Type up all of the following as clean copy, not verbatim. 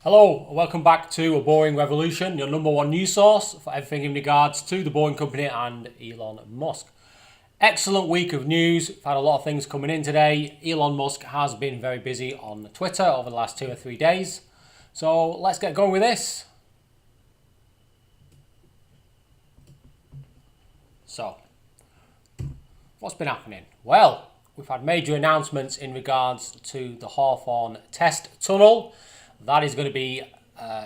Hello, welcome back to A Boring Revolution, your number one news source for everything in regards to the Boring Company and Elon Musk. Excellent week of news. We've had a lot of things coming in today. Elon Musk has been very busy on Twitter over the last 2 or 3 days. So let's get going with this. So, what's been happening? Well, we've had major announcements in regards to the Hawthorne test tunnel. That is going to be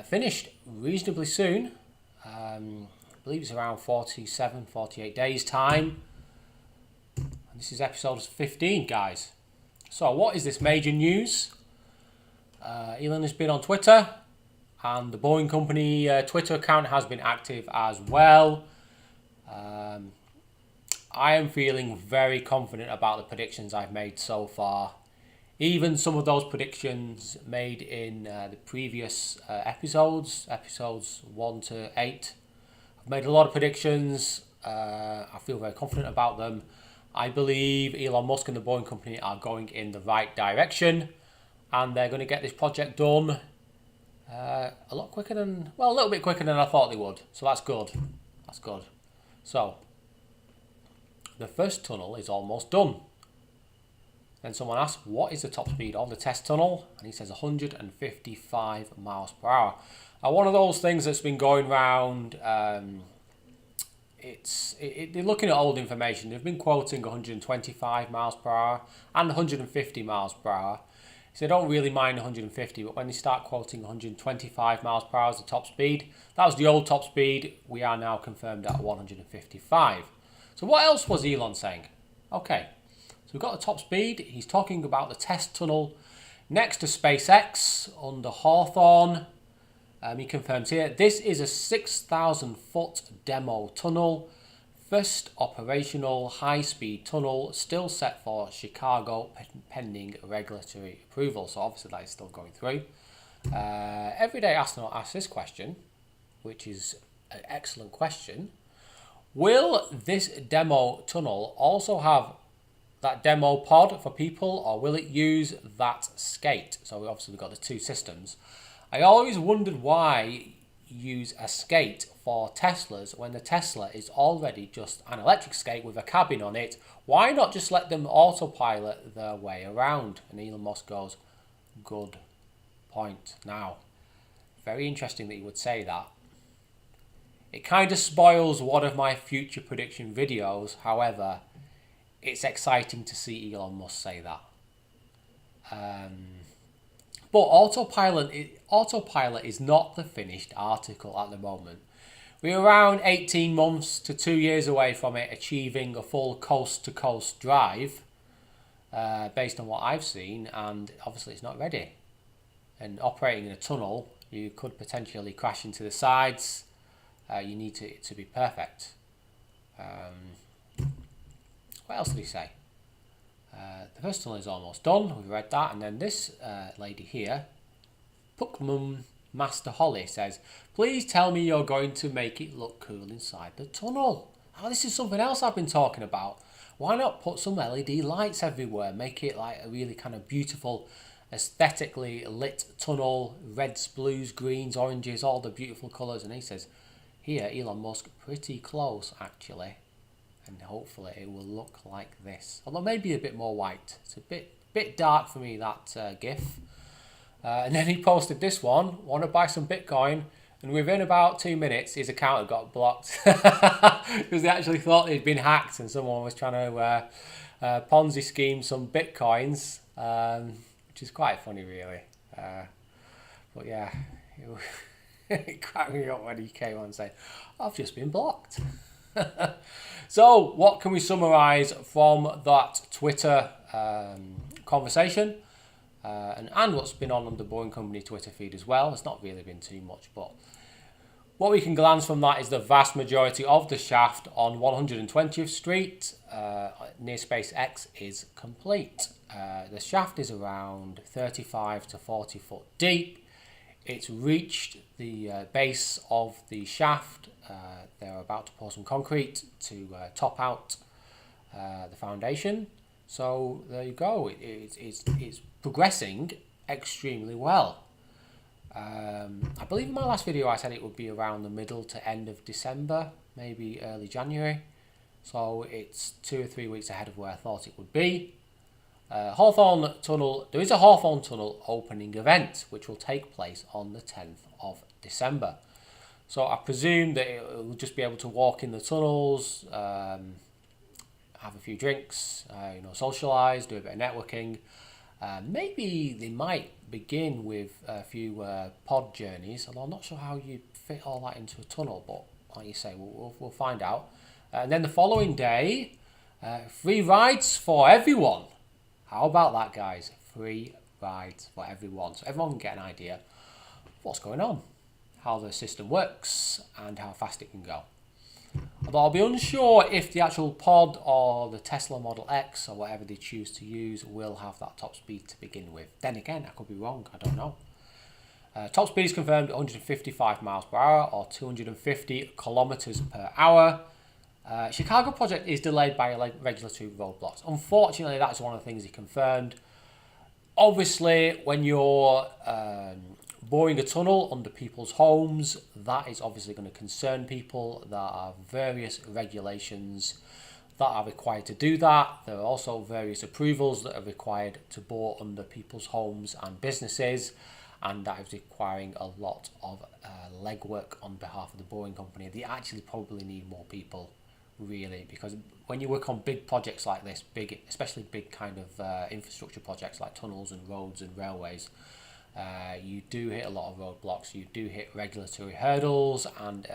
finished reasonably soon. I believe it's around 47, 48 days time. And this is episode 15, guys. So what is this major news? Elon has been on Twitter, and the Boring Company Twitter account has been active as well. I am feeling very confident about the predictions I've made so far. Even some of those predictions made in the previous episodes 1 to 8. I've made a lot of predictions. I feel very confident about them. I believe Elon Musk and the Boring Company are going in the right direction, and they're going to get this project done a little bit quicker than I thought they would. So that's good. That's good. So the first tunnel is almost done. Then someone asks, what is the top speed of the test tunnel? And he says 155 miles per hour. Now, one of those things that's been going around, they're looking at old information. They've been quoting 125 miles per hour and 150 miles per hour. So they don't really mind 150, but when they start quoting 125 miles per hour as the top speed, that was the old top speed. We are now confirmed at 155. So what else was Elon saying? Okay. So we've got the top speed. He's talking about the test tunnel next to SpaceX under Hawthorne. He confirms here, this is a 6,000 foot demo tunnel. First operational high-speed tunnel still set for Chicago pending regulatory approval. So obviously that is still going through. Everyday astronaut asks this question, which is an excellent question. Will this demo tunnel also have that demo pod for people, or will it use that skate? So obviously we've got the two systems. I always wondered why use a skate for Teslas when the Tesla is already just an electric skate with a cabin on it. Why not just let them autopilot their way around? And Elon Musk goes, good point. Now, very interesting that you would say that. It kind of spoils one of my future prediction videos. However, it's exciting to see Elon Musk say that. But autopilot is not the finished article at the moment. We're around 18 months to 2 years away from it achieving a full coast-to-coast drive, based on what I've seen, and obviously it's not ready. And operating in a tunnel, you could potentially crash into the sides. You need it to be perfect. What else did he say? The first tunnel is almost done. We've read that. And then this lady here, Pukmum Master Holly, says, please tell me you're going to make it look cool inside the tunnel. Oh, this is something else I've been talking about. Why not put some LED lights everywhere? Make it like a really kind of beautiful, aesthetically lit tunnel. Reds, blues, greens, oranges, all the beautiful colours. And he says, here, Elon Musk, pretty close actually. And hopefully it will look like this. Although maybe a bit more white. It's a bit dark for me, that GIF. And then he posted this one. Want to buy some Bitcoin? And within about 2 minutes, his account had got blocked. Because they actually thought he'd been hacked and someone was trying to Ponzi scheme some Bitcoins. Which is quite funny, really. But yeah, it cracked me up when he came on saying, I've just been blocked. So what can we summarise from that Twitter conversation and what's been on the Boring Company Twitter feed as well? It's not really been too much, but what we can glance from that is the vast majority of the shaft on 120th Street near SpaceX is complete. The shaft is around 35 to 40 foot deep. It's reached the base of the shaft. They're about to pour some concrete to top out the foundation. So there you go. It's progressing extremely well. I believe in my last video I said it would be around the middle to end of December, maybe early January. So it's 2 or 3 weeks ahead of where I thought it would be. Hawthorne Tunnel, there is a Hawthorne Tunnel opening event which will take place on the 10th of December. So I presume that it will just be able to walk in the tunnels, have a few drinks, socialise, do a bit of networking. Maybe they might begin with a few pod journeys, although I'm not sure how you fit all that into a tunnel, but like you say, we'll find out. And then the following day, free rides for everyone. How about that, guys? Free rides for everyone. So everyone can get an idea of what's going on, how the system works, and how fast it can go. Although I'll be unsure if the actual pod or the Tesla Model X or whatever they choose to use will have that top speed to begin with. Then again, I could be wrong, I don't know. Top speed is confirmed at 155 miles per hour or 250 kilometers per hour. Chicago project is delayed by regulatory roadblocks. Unfortunately, that's one of the things he confirmed. Obviously, when you're boring a tunnel under people's homes, that is obviously going to concern people. There are various regulations that are required to do that. There are also various approvals that are required to bore under people's homes and businesses, and that is requiring a lot of legwork on behalf of the boring company. They actually probably need more people, really, because when you work on big projects like this, especially big kind of infrastructure projects like tunnels and roads and railways, you do hit a lot of roadblocks, you do hit regulatory hurdles, and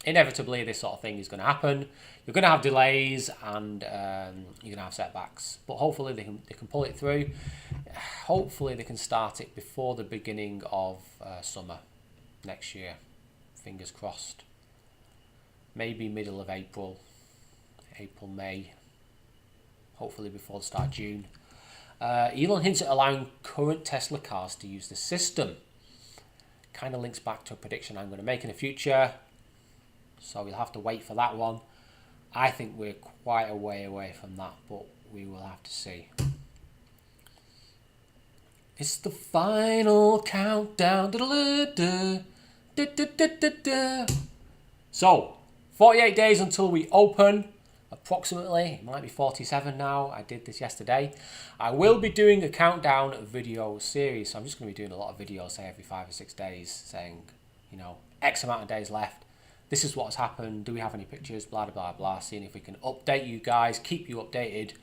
inevitably this sort of thing is going to happen. You're going to have delays, and you're going to have setbacks, but hopefully they can pull it through. Hopefully they can start it before the beginning of summer next year. Fingers crossed. Maybe middle of April, May, hopefully before the start of June. Elon hints at allowing current Tesla cars to use the system. Kind of links back to a prediction I'm going to make in the future, so we'll have to wait for that one. I think we're quite a way away from that, but we will have to see. It's the final countdown. So, 48 days until we open. Approximately, it might be 47 now. I did this yesterday. I will be doing a countdown video series, so I'm just going to be doing a lot of videos, say every 5 or 6 days, saying, X amount of days left. This is what's happened. Do we have any pictures? Blah, blah, blah. Seeing if we can update you guys, keep you updated,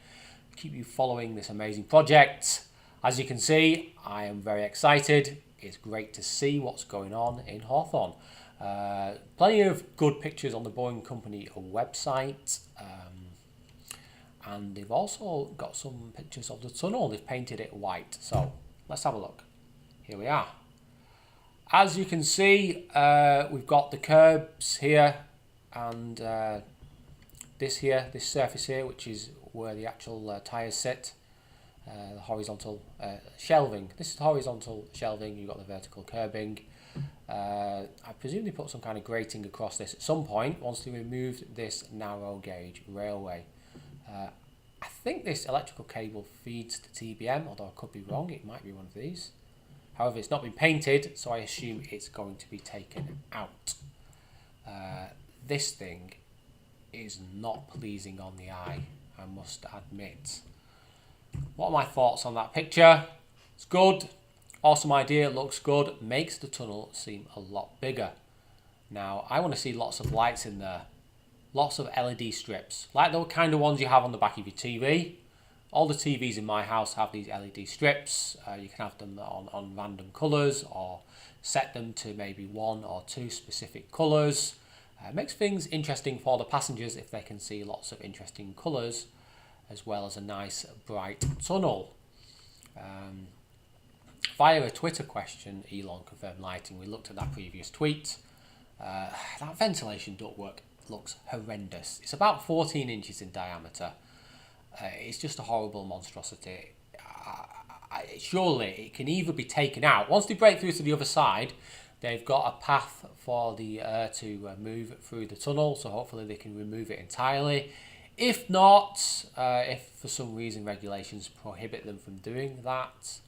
keep you following this amazing project. As you can see, I am very excited. It's great to see what's going on in Hawthorne. Plenty of good pictures on the Boring Company website, and they've also got some pictures of the tunnel. They've painted it white, so let's have a look. Here we are. As you can see, we've got the curbs here, and this surface here, which is where the actual tyres sit. The horizontal shelving. This is the horizontal shelving. You've got the vertical curbing. I presume they put some kind of grating across this at some point once they removed this narrow gauge railway. I think this electrical cable feeds to TBM, although I could be wrong. It might be one of these. However, it's not been painted, so I assume it's going to be taken out. This thing is not pleasing on the eye, I must admit. What are my thoughts on that picture? It's good. Awesome idea, looks good, makes the tunnel seem a lot bigger. Now, I want to see lots of lights in there. Lots of LED strips, like the kind of ones you have on the back of your TV. All the TVs in my house have these LED strips. You can have them on random colours, or set them to maybe 1 or 2 specific colours. It makes things interesting for the passengers if they can see lots of interesting colours, as well as a nice bright tunnel. Via a Twitter question, Elon confirmed lighting. We looked at that previous tweet. That ventilation ductwork looks horrendous. It's about 14 inches in diameter. It's just a horrible monstrosity. Surely it can either be taken out. Once they break through to the other side, they've got a path for the air to move through the tunnel, so hopefully they can remove it entirely. If not, if for some reason regulations prohibit them from doing that,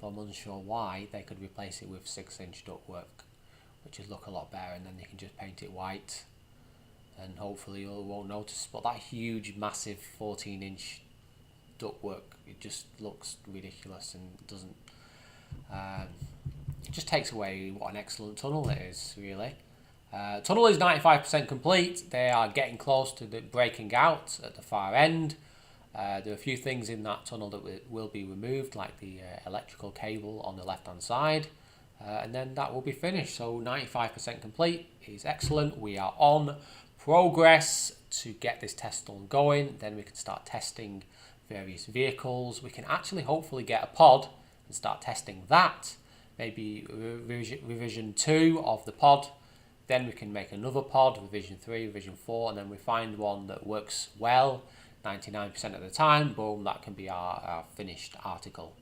I'm unsure why, they could replace it with 6-inch ductwork, which would look a lot better, and then they can just paint it white, and hopefully you won't notice. But that huge, massive 14-inch ductwork, it just looks ridiculous and doesn't. It just takes away what an excellent tunnel it is, really. Tunnel is 95% complete. They are getting close to the breaking out at the far end. There are a few things in that tunnel that will be removed, like the electrical cable on the left hand side, and then that will be finished. So 95% complete is excellent. We are on progress to get this test tunnel going. Then we can start testing various vehicles. We can actually hopefully get a pod and start testing that. Maybe revision 2 of the pod. Then we can make another pod, revision 3, revision 4, and then we find one that works well 99% of the time. Boom, that can be our finished article.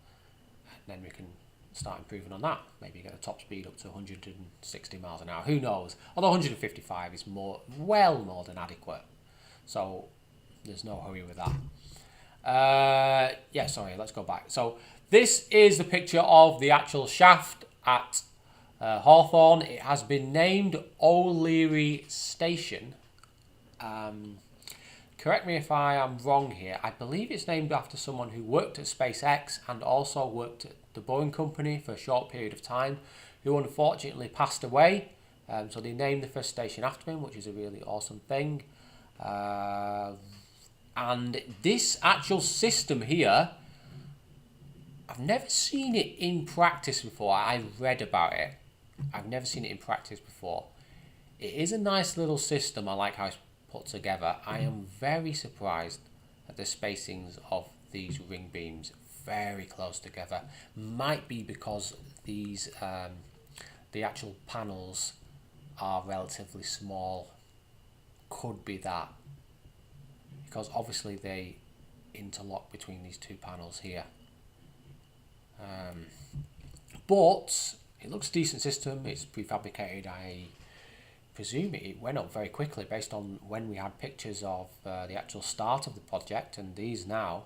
And then we can start improving on that. Maybe get the top speed up to 160 miles an hour. Who knows? Although 155 is more than adequate. So there's no hurry with that. Yeah, sorry, let's go back. So this is the picture of the actual shaft at Hawthorne. It has been named O'Leary Station. Correct me if I am wrong here. I believe it's named after someone who worked at SpaceX and also worked at the Boeing company for a short period of time, who unfortunately passed away. So they named the first station after him, which is a really awesome thing. And this actual system here, I've never seen it in practice before. I read about it. I've never seen it in practice before. It is a nice little system. I like how it's put together. I am very surprised at the spacings of these ring beams, very close together. Might be because these the actual panels are relatively small. Could be that, because obviously they interlock between these two panels here. But it looks a decent system. It's prefabricated. I presume it went up very quickly based on when we had pictures of the actual start of the project, and these now,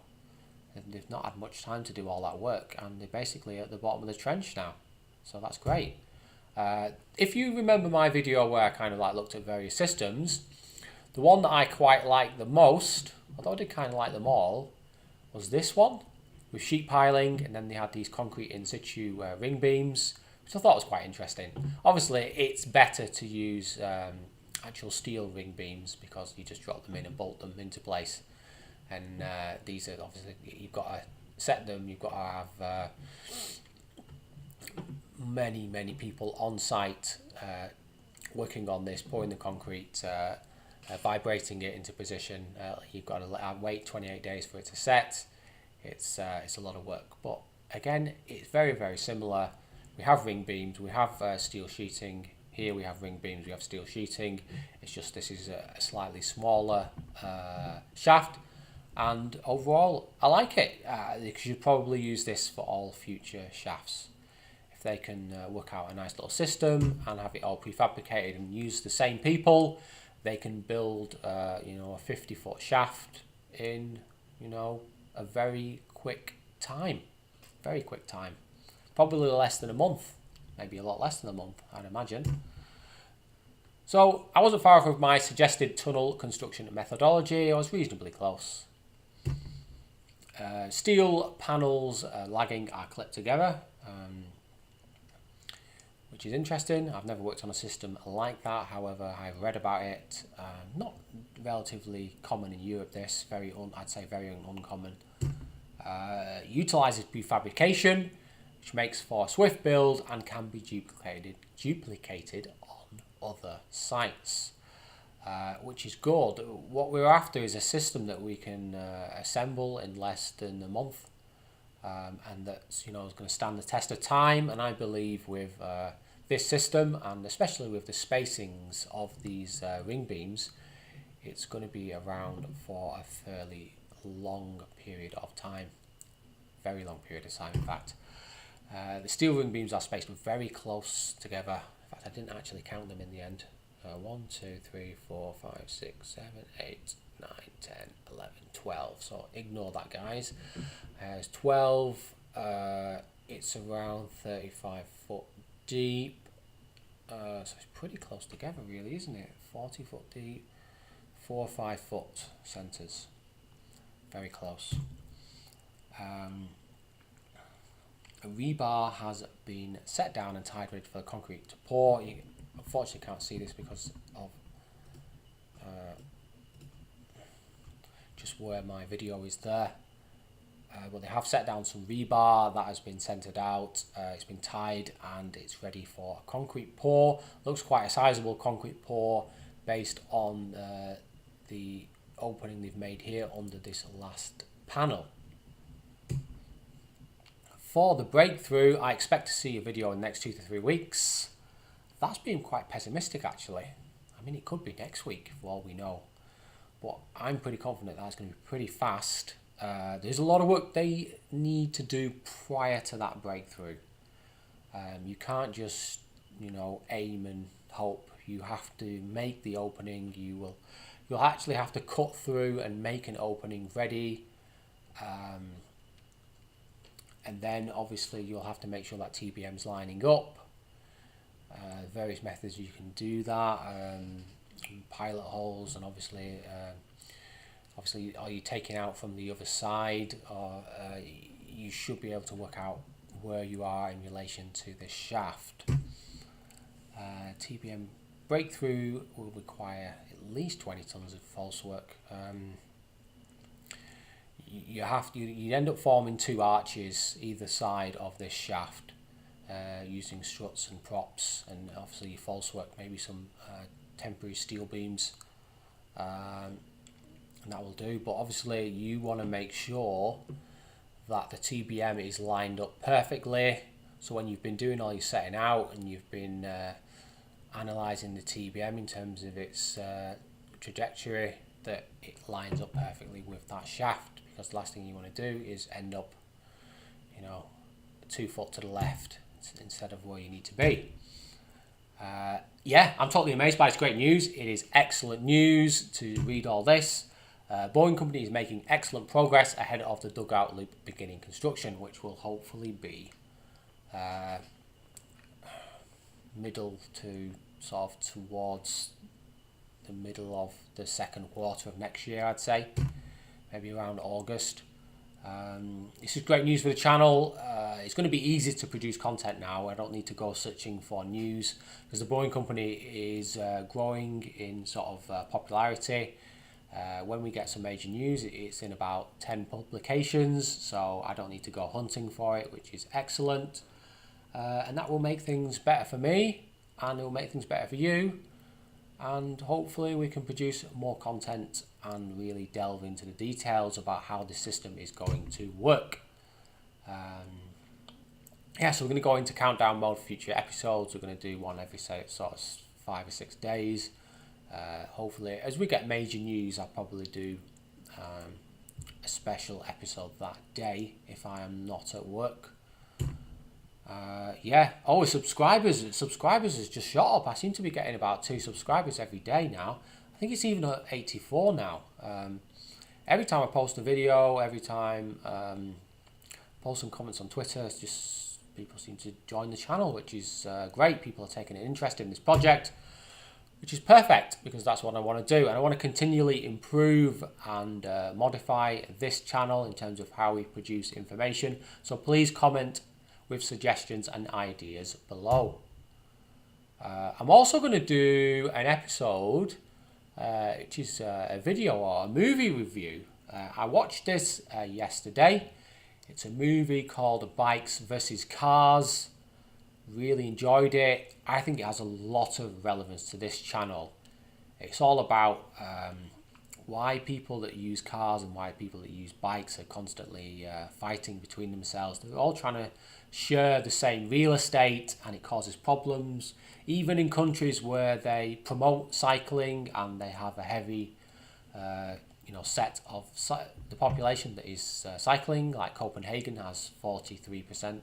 they've not had much time to do all that work, and they're basically at the bottom of the trench now. So that's great. If you remember my video where I kind of like looked at various systems, the one that I quite liked the most, although I did kind of like them all, was this one with sheet piling, and then they had these concrete in situ ring beams, which I thought was quite interesting. Obviously, it's better to use actual steel ring beams because you just drop them in and bolt them into place. And these are obviously, you've got to set them, you've got to have many people on site working on this, pouring the concrete, vibrating it into position. You've got to wait 28 days for it to set. It's a lot of work, but again, it's very similar. We have ring beams, we have steel sheeting. Here we have ring beams, we have steel sheeting. It's just this is a slightly smaller shaft, and overall I like it. You should probably use this for all future shafts. If they can work out a nice little system and have it all prefabricated and use the same people, they can build a 50-foot shaft in a very quick time. Probably less than a month, maybe a lot less than a month, I'd imagine. So I wasn't far off with my suggested tunnel construction methodology. I was reasonably close. Steel panels lagging are clipped together, which is interesting. I've never worked on a system like that. However, I've read about it. Not relatively common in Europe. This I'd say very uncommon. Utilizes prefabrication, which makes for a swift build and can be duplicated on other sites, which is good. What we're after is a system that we can assemble in less than a month, and that's is going to stand the test of time. And I believe with this system, and especially with the spacings of these ring beams, it's going to be around for a fairly long period of time. Very long period of time, in fact. The steel ring beams are spaced very close together. In fact, I didn't actually count them in the end. 1, 2, 3, 4, 5, 6, 7, 8, 9, 10, 11, 12. So ignore that, guys. There's 12 it's around 35 foot deep. So it's pretty close together really, isn't it? 40 foot deep, 4 or 5 foot centres. Very close. A rebar has been set down and tied ready for the concrete to pour. You unfortunately can't see this because of just where my video is there. But they have set down some rebar that has been centered out. It's been tied and it's ready for a concrete pour. Looks quite a sizable concrete pour based on the opening they've made here under this last panel. For the breakthrough, I expect to see a video in the next 2 to 3 weeks. That's being quite pessimistic actually. I mean, it could be next week for all we know. But I'm pretty confident that's going to be pretty fast. There's a lot of work they need to do prior to that breakthrough. You can't just, aim and hope. You have to make the opening. You'll actually have to cut through and make an opening ready. And then obviously you'll have to make sure that TBM's lining up. Various methods you can do that. Pilot holes, and obviously are you taking out from the other side, or you should be able to work out where you are in relation to this shaft. TBM breakthrough will require at least 20 tons of false work. You end up forming 2 arches either side of this shaft using struts and props, and obviously your false work, maybe some temporary steel beams, and that will do. But obviously you want to make sure that the TBM is lined up perfectly, so when you've been doing all your setting out and you've been analysing the TBM in terms of its trajectory, that it lines up perfectly with that shaft, because the last thing you want to do is end up 2 foot to the left instead of where you need to be. I'm totally amazed by this. Great news. It is excellent news to read all this. Boring Company is making excellent progress ahead of the dugout loop beginning construction, which will hopefully be middle to sort of towards the middle of the second quarter of next year, I'd say, maybe around August. This is great news for the channel. It's going to be easy to produce content now. I don't need to go searching for news, because the Boring Company is growing in sort of popularity. When we get some major news, it's in about 10 publications, so I don't need to go hunting for it, which is excellent. And that will make things better for me, and it will make things better for you. And hopefully we can produce more content and really delve into the details about how the system is going to work. So we're going to go into countdown mode for future episodes. We're going to do one every sort of 5 or 6 days. Hopefully, as we get major news, I'll probably do a special episode that day if I am not at work. Subscribers has just shot up. I seem to be getting about 2 subscribers every day now. I think it's even at 84 now. Every time I post a video, every time post some comments on Twitter, it's just people seem to join the channel, which is great. People are taking an interest in this project, which is perfect, because that's what I want to do. And I want to continually improve and modify this channel in terms of how we produce information. So please comment with suggestions and ideas below. I'm also going to do an episode which is a video or a movie review. I watched this yesterday. It's a movie called Bikes vs Cars. Really enjoyed it. I think it has a lot of relevance to this channel. It's all about why people that use cars and why people that use bikes are constantly fighting between themselves. They're all trying to share the same real estate, and it causes problems. Even in countries where they promote cycling and they have a heavy set of the population that is cycling, like Copenhagen has 43%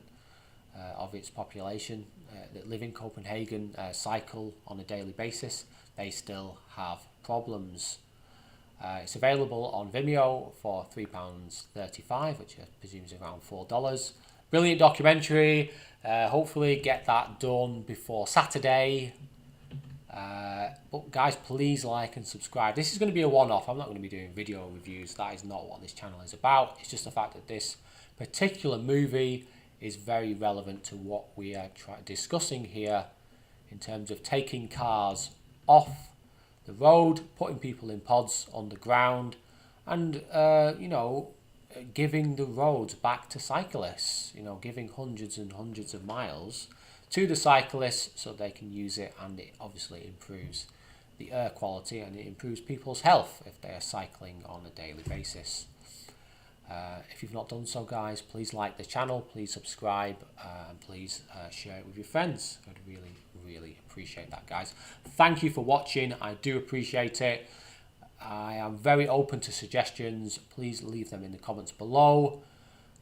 of its population that live in Copenhagen cycle on a daily basis. They still have problems. It's available on Vimeo for £3.35, which I presume is around $4. Brilliant documentary. Hopefully get that done before Saturday. But guys, please like and subscribe. This is going to be a one-off. I'm not going to be doing video reviews. That is not what this channel is about. It's just the fact that this particular movie is very relevant to what we are discussing here in terms of taking cars off the road, putting people in pods on the ground, and you know, giving the roads back to cyclists. You know, giving hundreds and hundreds of miles to the cyclists so they can use it, and it obviously improves the air quality and it improves people's health if they are cycling on a daily basis. If you've not done so, guys, please like the channel, please subscribe, and please share it with your friends. I'd really appreciate that, guys. Thank you for watching. I do appreciate it. I am very open to suggestions. Please leave them in the comments below.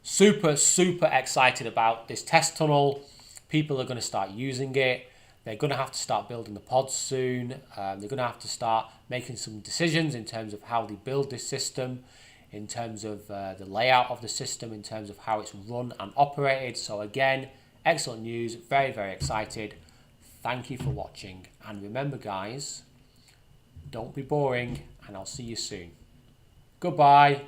Super excited about this test tunnel. People are going to start using it. They're going to have to start building the pods soon. They're going to have to start making some decisions in terms of how they build this system, in terms of the layout of the system, in terms of how it's run and operated. So again, excellent news. Very excited. Thank you for watching. And remember, guys, don't be boring, and I'll see you soon. Goodbye.